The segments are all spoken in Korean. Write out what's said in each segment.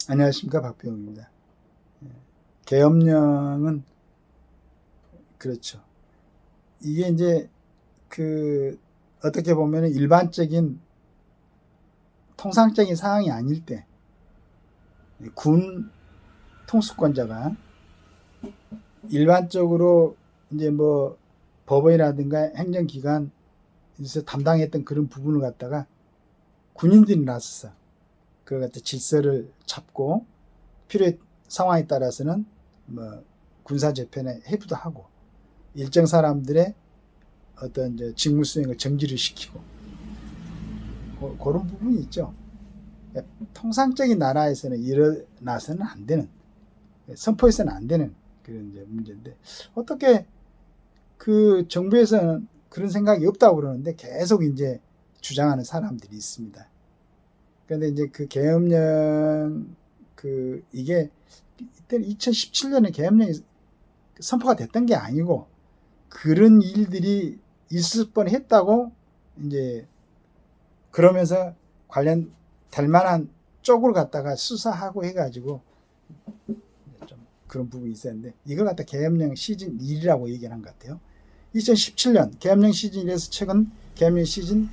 안녕하십니까, 박병입니다. 계엄령은 그렇죠. 이게 이제 어떻게 보면 일반적인 통상적인 상황이 아닐 때 군 통수권자가 일반적으로 이제 뭐 법원이라든가 행정기관에서 담당했던 그런 부분을 갖다가 군인들이 나서서 그걸 갖다 질서를 잡고 필요의 상황에 따라서는 뭐 군사 재편에 해부도 하고 일정 사람들의 어떤 이제 직무 수행을 정지를 시키고 그런 부분이 있죠. 통상적인 나라에서는 일어나서는 안 되는, 선포해서는 안 되는 그런 이제 문제인데, 어떻게 그 정부에서는 그런 생각이 없다고 그러는데 계속 이제 주장하는 사람들이 있습니다. 그런데 이제 그 계엄령 이게 이때는 2017년에 계엄령이 선포가 됐던 게 아니고 그런 일들이 있을 뻔했다고 이제 그러면서 관련될 만한 쪽을 갖다가 수사하고 해가지고 좀 그런 부분이 있었는데 이걸 갖다 계엄령 시즌 1이라고 얘기를 한 것 같아요. 2017년 계엄령 시즌 1에서 최근 계엄령 시즌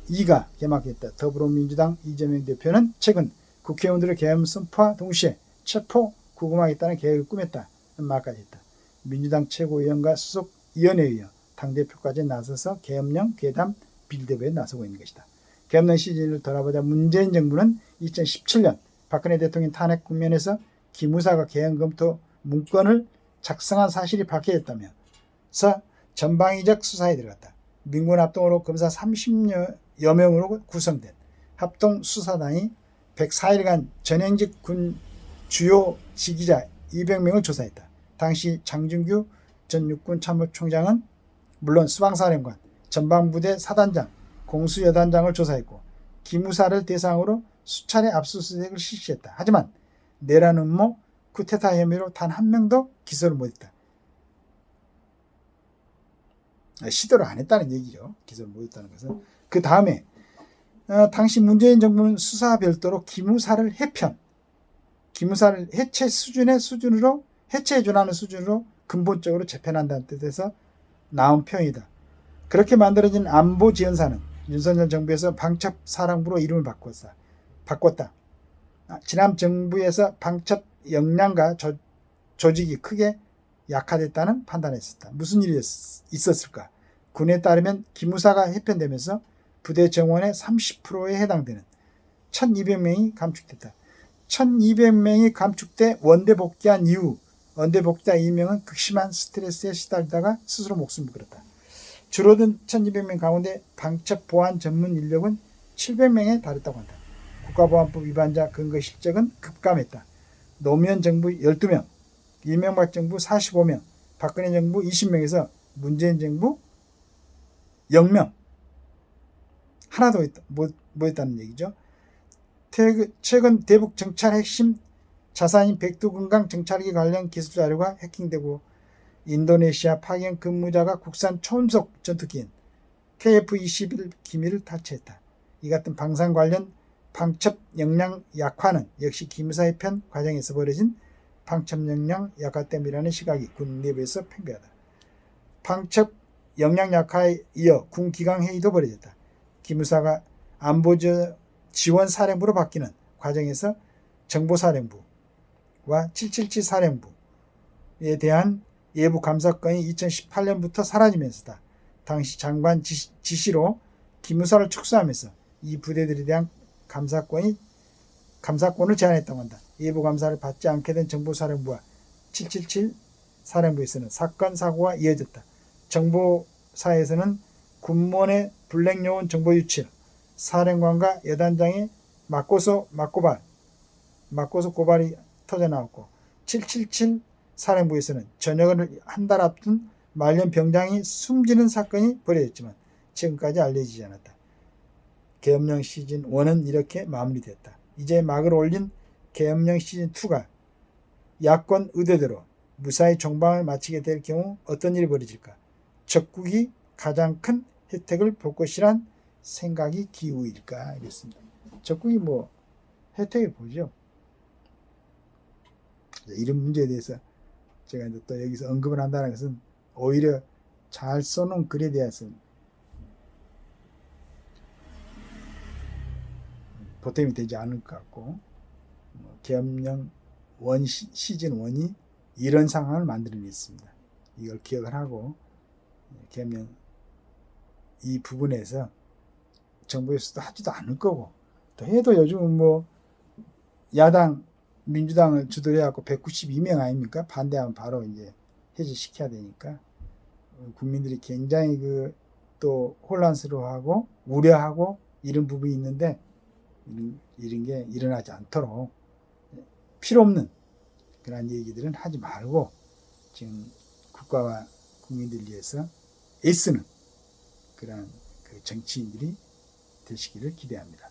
2가 개막했다. 더불어민주당 이재명 대표는 최근 국회의원들의 계엄 선포와 동시에 체포 구금하겠다는 계획을 꾸몄다는 말까지 했다. 민주당 최고위원과 수석 위원회의원, 당대표까지 나서서 계엄령 괴담 빌드업에 나서고 있는 것이다. 계엄령 시즌을 돌아보자 문재인 정부는 2017년 박근혜 대통령 탄핵 국면에서 기무사가 계엄 검토 문건을 작성한 사실이 밝혀졌다면서 전방위적 수사에 들어갔다. 민군 합동으로 검사 30여 명으로 구성된 합동수사단이 104일간 전행직 군 주요 지휘자 200명을 조사했다. 당시 장준규 전 육군 참모총장은 물론 수방사령관, 전방부대 사단장, 공수여단장을 조사했고 기무사를 대상으로 수차례 압수수색을 실시했다. 하지만 내란 음모, 쿠데타 혐의로 단 한 명도 기소를 못했다. 시도를 안 했다는 얘기죠. 기소를 못했다는 것은. 그 다음에 당시 문재인 정부는 수사와 별도로 기무사를 기무사를 해체해주라는 수준으로 근본적으로 재편한다는 뜻에서 나온 표현이다. 그렇게 만들어진 안보지원사는 윤석열 정부에서 방첩사령부로 이름을 바꿨다. 지난 정부에서 방첩 역량과 조직이 크게 약화됐다는 판단을 했었다. 무슨 일이 있었을까? 군에 따르면 기무사가 해편되면서 부대 정원의 30%에 해당되는 1200명이 감축됐다. 1200명이 감축돼 원대 복귀한 이후 원대 복귀자 2명은 극심한 스트레스에 시달리다가 스스로 목숨을 걸었다. 줄어든 1200명 가운데 방첩 보안 전문 인력은 700명에 달했다고 한다. 국가보안법 위반자 근거 실적은 급감했다. 노무현 정부 12명, 이명박 정부 45명, 박근혜 정부 20명에서 문재인 정부 0명. 하나도 못 했다는 얘기죠. 최근 대북 정찰 핵심 자산인 백두금강 정찰기 관련 기술 자료가 해킹되고 인도네시아 파견 근무자가 국산 초음속 전투기인 KF-21 기밀을 탈취했다. 이 같은 방산 관련 방첩 역량 약화는 역시 기무사 해편 과정에서 벌어진 방첩 역량 약화 때문이라는 시각이 군 내부에서 팽배하다. 방첩 역량 약화에 이어 군 기강 회의도 벌어졌다. 기무사가 안보지원 사령부로 바뀌는 과정에서 정보사령부와 777 사령부에 대한 예부 감사권이 2018년부터 사라지면서다. 당시 장관 지시로 기무사를 축소하면서 이 부대들에 대한 감사권을 제한했다고 한다. 예부 감사를 받지 않게 된 정보사령부와 777 사령부에서는 사건 사고가 이어졌다. 정보사에서는 군무원의 블랙요원 정보 유출, 사령관과 여단장의 맞고서 고발이 터져나왔고 777 사령부에서는 전역을 한 달 앞둔 말년 병장이 숨지는 사건이 벌어졌지만 지금까지 알려지지 않았다. 계엄령 시즌 1은 이렇게 마무리됐다. 이제 막을 올린 계엄령 시즌 2가 야권 의도대로 무사히 종방을 마치게 될 경우 어떤 일이 벌어질까? 적국이 가장 큰 혜택을 볼 것이란 생각이 기우일까? 이랬습니다. 적국이 혜택을 보죠. 이런 문제에 대해서 제가 이제 또 여기서 언급을 한다는 것은 오히려 잘 써놓은 글에 대해서 보탬이 되지 않을 것 같고, 계엄령 시즌 1이 이런 상황을 만들어냈습니다. 이걸 기억을 하고 계엄령 이 부분에서 정부에서도 하지도 않을 거고, 또 해도 요즘은 뭐 야당 민주당을 주도해 갖고 192명 아닙니까? 반대하면 바로 이제 해제시켜야 되니까 국민들이 굉장히 또 혼란스러워하고 우려하고 이런 부분이 있는데, 이런 게 일어나지 않도록 필요 없는 그런 얘기들은 하지 말고 지금 국가와 국민들 위해서 애쓰는 그런 정치인들이 되시기를 기대합니다.